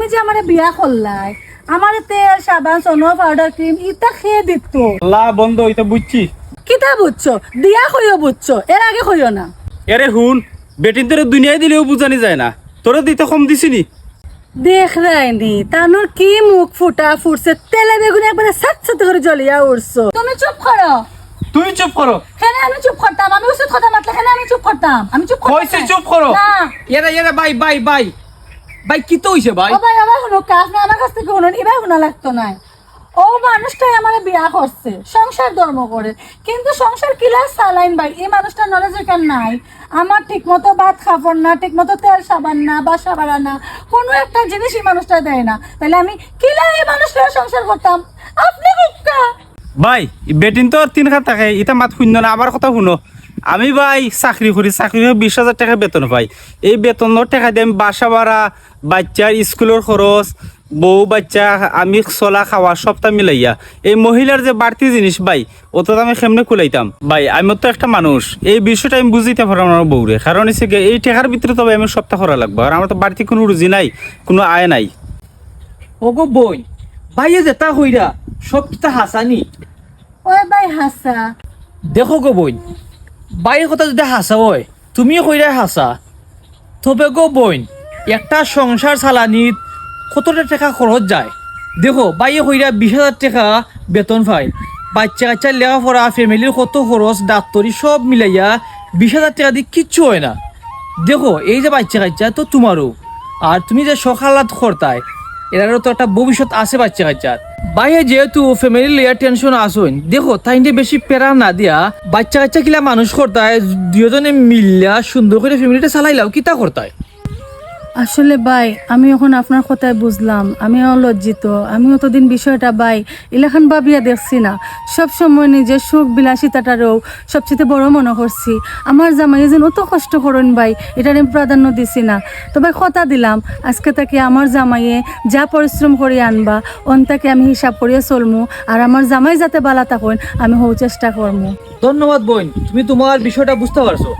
তুমি যে আমার বিয়া করলাই আমার তেল সাবান সোনো পাউডার ক্রিম ইটা খেয়ে দিত লা বন্ধ হইতে বুঝছি। কিতা বুঝছো দিয়া হইও বুঝছো এর আগে হইও না। এরে হুন বেটিন তোর দুনিয়ায় দিলেও বুঝানি যায় না, তোর দিতে কম দিছিনি। দেখ রাইনি তানোর কি মুখ ফুটা ফুটছে তেলে বেগুনে একবারে সাত সাত করে জ্বলিয়া উঠছো। তুমি চুপ করো। তুই চুপ করো। হ্যাঁ আমি চুপ করতাম, আমি উচিত কথা মাতলে হ্যাঁ আমি চুপ করতাম, আমি চুপ করতাম। কইছে চুপ করো। না এরা ভাই ভাই ভাই ভাই কি তো হইছে ভাই? ও ভাই আমার হলো কাজ না, আমার কাছ থেকে হলো এবার শোনা লাগতো না। ও মানুষটাই আমার বিয়া করছে সংসার ধর্ম করে, কিন্তু সংসার কিলা সালাইন ভাই এই মানুষটার নলেজ এখানে নাই। আমার ঠিক মতো ভাত খাবার না, ঠিক মতো তেল সাবান না, বাসা ভাড়া না, কোনো একটা জিনিস এই মানুষটা দেয় না, তাহলে আমি কিলা এই মানুষটার সংসার করতাম। আপনি কুক্কা ভাই বেটিন তো 3 খাত থাকে, ইটা মাত শূন্য না। আমার কথা শুনো, আমি ভাই চাকরি করি, চাকরি 20,000 টাকা বেতন পাই। এই বেতনের টাকা দিয়ে আমি বাসা ভাড়া, বাচ্চার স্কুলের খরচ, বউ বাচ্চা, আমি চলা খাওয়া সবটা মিলাইয়া এই মহিলার যে বাড়তি জিনিস ভাই ওটা আমি কেমনে কুলাইতাম। ভাই আমি তো একটা মানুষ, এই বিষয়টা আমি বুঝিতে পারলাম আমার বউরে। কারণ হচ্ছে এই টাকার ভিতরে তো ভাই আমি সপ্তাহ করা লাগবো, আর আমার তো বাড়তি কোনো রুজি নাই, কোনো আয় নাই। ওগো বই ভাইয়ে যেটা হইরা সব কিতা হাসানি। ওই ভাই হাসা দেখো গো বই বাইয়ের কথা যদি হাসা হয় তুমিও কইরা হাসা, তবে গো বই একটা সংসার চালানিত কতটা টাকা খরচ যায়। দেখো বাইয়ে কইরা 20,000 টাকা বেতন পায়, বাচ্চা কাচ্চা লেখাপড়া, ফ্যামিলির কত খরচ, ডাক্তারি সব মিলাইয়া 20,000 টাকা দিয়ে কিচ্ছু হয় না। দেখো এই যে বাচ্চা কাচ্চা তো তোমারও, আর তুমি যে সকালাত করতায় এরারও তো একটা ভবিষ্যৎ আছে বাচ্চা কাচ্চার। বাইরে যেহেতু ফ্যামিলি লিয়ার টেনশন আসুন, দেখো তাই বেশি প্যারা না দিয়া বাচ্চা কাচ্চা কিলা মানুষ করতায়, দুজনে মিললা সুন্দর করে ফ্যামিলিটা চালাইলাও কিতা করতায়। আসলে ভাই আমি এখন আপনার কথায় বুঝলাম, আমিও লজ্জিত। আমি অতদিন বিষয়টা ভাই ইলাখান ভাবিয়া দেখছি না, সব সময় নিজের সুখ বিলাসিতাটারও সবচেয়ে বড় মনে করছি। আমার জামাই যেন অত কষ্ট করেন ভাই এটার আমি প্রাধান্য দিছি না। তবে কথা দিলাম আজকে তাকে আমার জামাইয়ে যা পরিশ্রম করে আনবা অন্তাকে আমি হিসাব করিয়া চলমু, আর আমার জামাই যাতে বালা থাকেন আমি হও চেষ্টা করবো। ধন্যবাদ বোন, তুমি তোমার বিষয়টা বুঝতে পারছো।